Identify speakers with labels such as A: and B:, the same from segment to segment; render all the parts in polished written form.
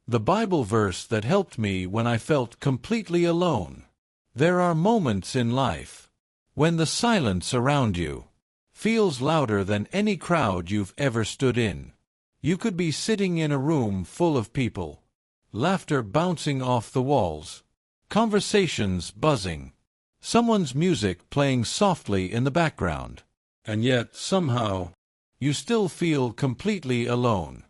A: The Bible verse that helped me when I felt completely alone. There are moments in life when the silence around you feels louder than any crowd you've ever stood in. You could be sitting in a room full of people, laughter bouncing off the walls, conversations buzzing, someone's music playing softly in the background, and yet, somehow, you still feel completely alone.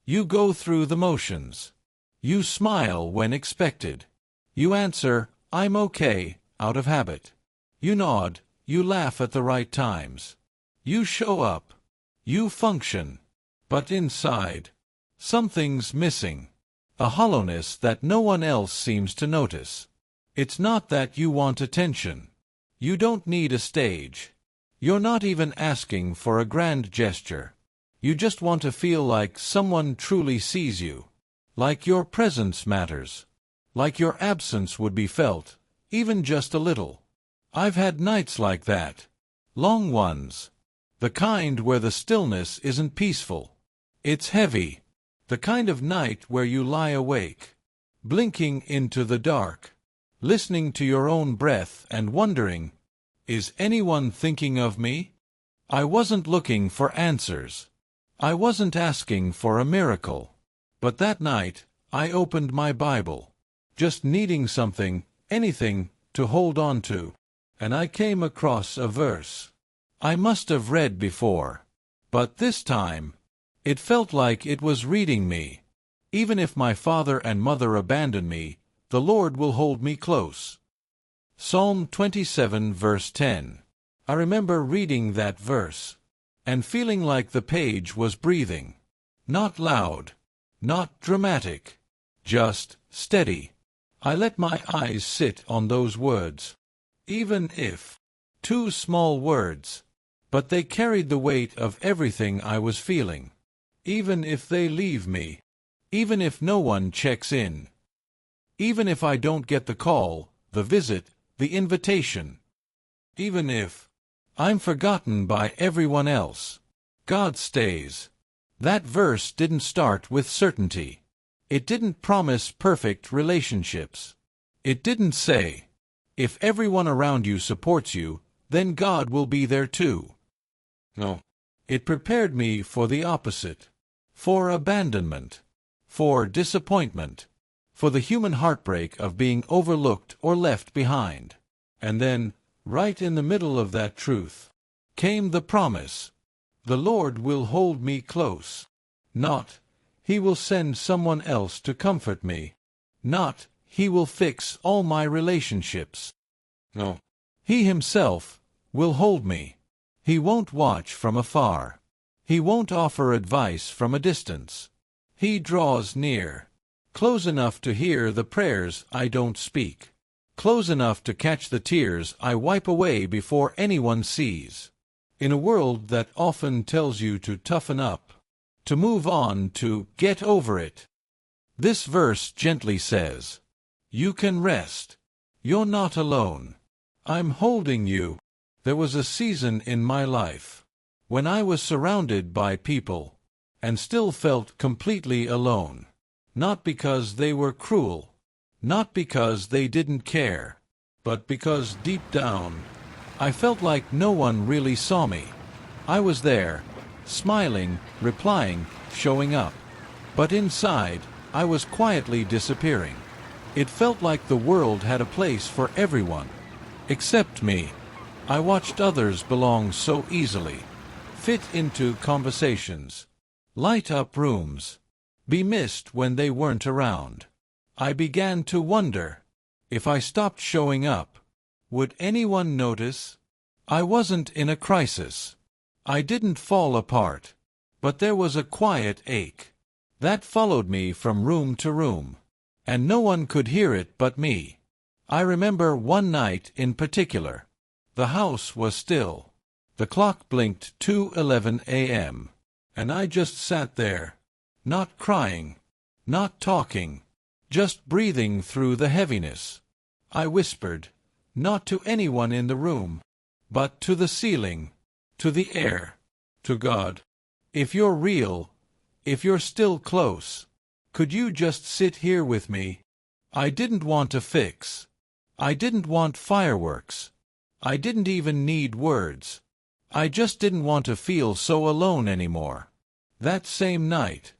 A: You go through the motions. You smile when expected. You answer, "I'm okay," out of habit. You nod, you laugh at the right times. You show up. You function. But inside, something's missing. A hollowness that no one else seems to notice. It's not that you want attention. You don't need a stage. You're not even asking for a grand gesture. You just want to feel like someone truly sees you. Like your presence matters. Like your absence would be felt, even just a little. I've had nights like that. Long ones. The kind where the stillness isn't peaceful. It's heavy. The kind of night where you lie awake, blinking into the dark, listening to your own breath and wondering, is anyone thinking of me? I wasn't looking for answers. I wasn't asking for a miracle. But that night, I opened my Bible, just needing something, anything, to hold on to, and I came across a verse I must have read before. But this time, it felt like it was reading me. Even if my father and mother abandon me, the Lord will hold me close. Psalm 27 verse 10. I remember reading that verse and feeling like the page was breathing. Not loud, not dramatic, just steady. I let my eyes sit on those words. Even if two small words, but they carried the weight of everything I was feeling. Even if they leave me, even if no one checks in, even if I don't get the call, the visit, the invitation, even if I'm forgotten by everyone else, God stays. That verse didn't start with certainty. It didn't promise perfect relationships. It didn't say, if everyone around you supports you, then God will be there too. No. It prepared me for the opposite. For abandonment. For disappointment. For the human heartbreak of being overlooked or left behind. And then, right in the middle of that truth, came the promise. The Lord will hold me close. Not, He will send someone else to comfort me. Not, He will fix all my relationships. No. He Himself will hold me. He won't watch from afar. He won't offer advice from a distance. He draws near, close enough to hear the prayers I don't speak, close enough to catch the tears I wipe away before anyone sees. In a world that often tells you to toughen up, to move on, to get over it, this verse gently says, you can rest. You're not alone. I'm holding you. There was a season in my life when I was surrounded by people and still felt completely alone. Not because they were cruel, not because they didn't care, but because deep down, I felt like no one really saw me. I was there, smiling, replying, showing up. But inside, I was quietly disappearing. It felt like the world had a place for everyone, except me. I watched others belong so easily, fit into conversations, light up rooms, be missed when they weren't around. I began to wonder, if I stopped showing up, would anyone notice? I wasn't in a crisis. I didn't fall apart. But there was a quiet ache that followed me from room to room, and no one could hear it but me. I remember one night in particular. The house was still. The clock blinked 2:11 a.m., and I just sat there, not crying, not talking, just breathing through the heaviness. I whispered, not to anyone in the room, but to the ceiling, to the air, to God. If you're real, if you're still close, Could you just sit here with me? I didn't want to fix. I didn't want fireworks. I didn't even need words. I just didn't want to feel so alone anymore. That same night,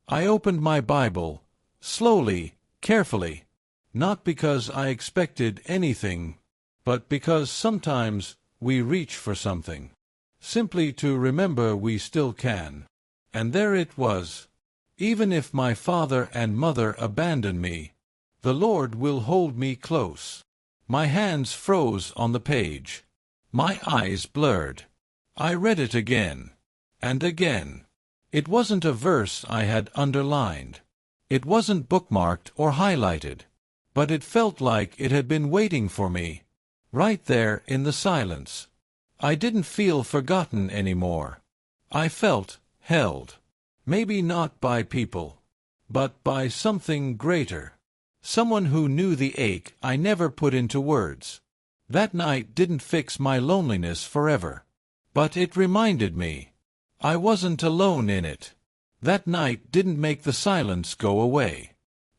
A: I opened my Bible, slowly, carefully, not because I expected anything, but because sometimes we reach for something, simply to remember we still can. And there it was. Even if my father and mother abandon me, the Lord will hold me close. My hands froze on the page. My eyes blurred. I read it again. And again. It wasn't a verse I had underlined. It wasn't bookmarked or highlighted. But it felt like it had been waiting for me, right there in the silence. I didn't feel forgotten anymore. I felt held. Maybe not by people, but by something greater. Someone who knew the ache I never put into words. That night didn't fix my loneliness forever, but it reminded me I wasn't alone in it. That night didn't make the silence go away.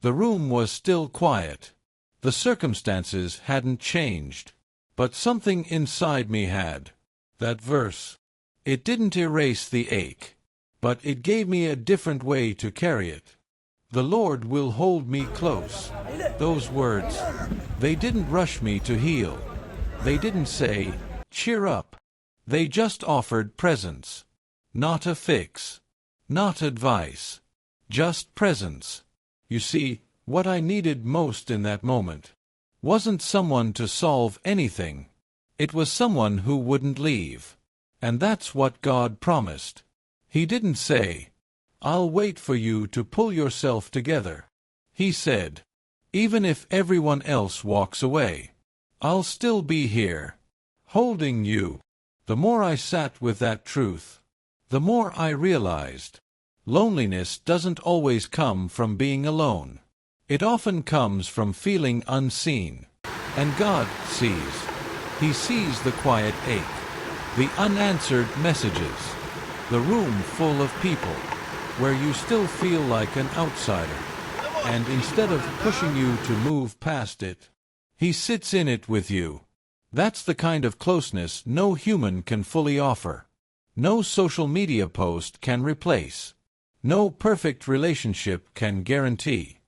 A: The room was still quiet. The circumstances hadn't changed, but something inside me had. That verse. It didn't erase the ache, but it gave me a different way to carry it. The Lord will hold me close. Those words, they didn't rush me to heal. They didn't say, cheer up. They just offered presence. Not a fix. Not advice. Just presence. You see, what I needed most in that moment wasn't someone to solve anything. It was someone who wouldn't leave. And that's what God promised. He didn't say, I'll wait for you to pull yourself together. He said, even if everyone else walks away, I'll still be here, holding you. The more I sat with that truth, the more I realized, loneliness doesn't always come from being alone. It often comes from feeling unseen. And God sees. He sees the quiet ache, the unanswered messages, the room full of people, where you still feel like an outsider. And instead of pushing you to move past it, He sits in it with you. That's the kind of closeness no human can fully offer. No social media post can replace. No perfect relationship can guarantee.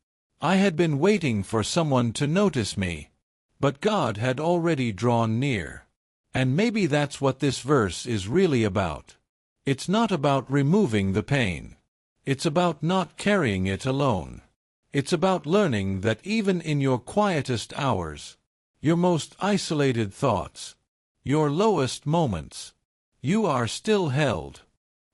A: I had been waiting for someone to notice me, but God had already drawn near. And maybe that's what this verse is really about. It's not about removing the pain. It's about not carrying it alone. It's about learning that even in your quietest hours, your most isolated thoughts, your lowest moments, you are still held.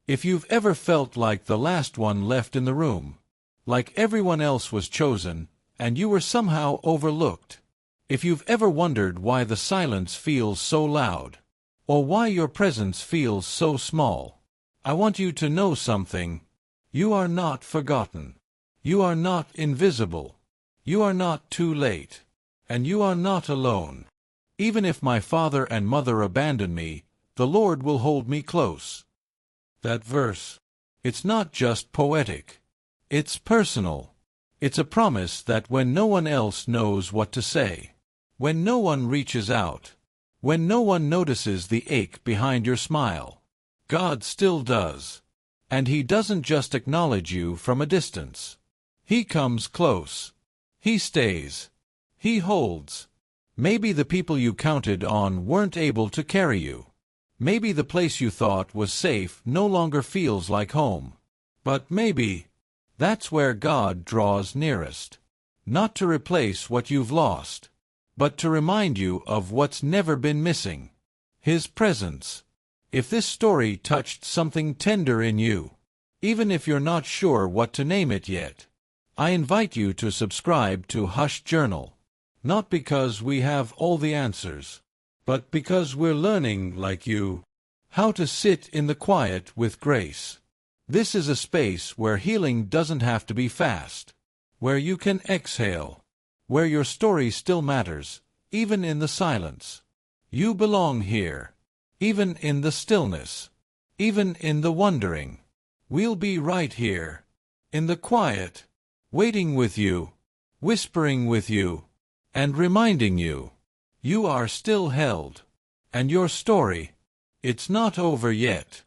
A: If you've ever felt like the last one left in the room, like everyone else was chosen, and you were somehow overlooked, if you've ever wondered why the silence feels so loud, or why your presence feels so small, I want you to know something. You are not forgotten. You are not invisible. You are not too late. And you are not alone. Even if my father and mother abandon me, the Lord will hold me close. That verse. It's not just poetic. It's personal. It's a promise that when no one else knows what to say, when no one reaches out, when no one notices the ache behind your smile, God still does. And He doesn't just acknowledge you from a distance. He comes close. He stays. He holds. Maybe the people you counted on weren't able to carry you. Maybe the place you thought was safe no longer feels like home. But maybe that's where God draws nearest. Not to replace what you've lost, but to remind you of what's never been missing. His presence. If this story touched something tender in you, even if you're not sure what to name it yet, I invite you to subscribe to Hush Journal. Not because we have all the answers, but because we're learning, like you, how to sit in the quiet with grace. This is a space where healing doesn't have to be fast, where you can exhale, where your story still matters, even in the silence. You belong here. Even in the stillness, even in the wondering. We'll be right here, in the quiet, waiting with you, whispering with you, and reminding you, you are still held. And your story, it's not over yet.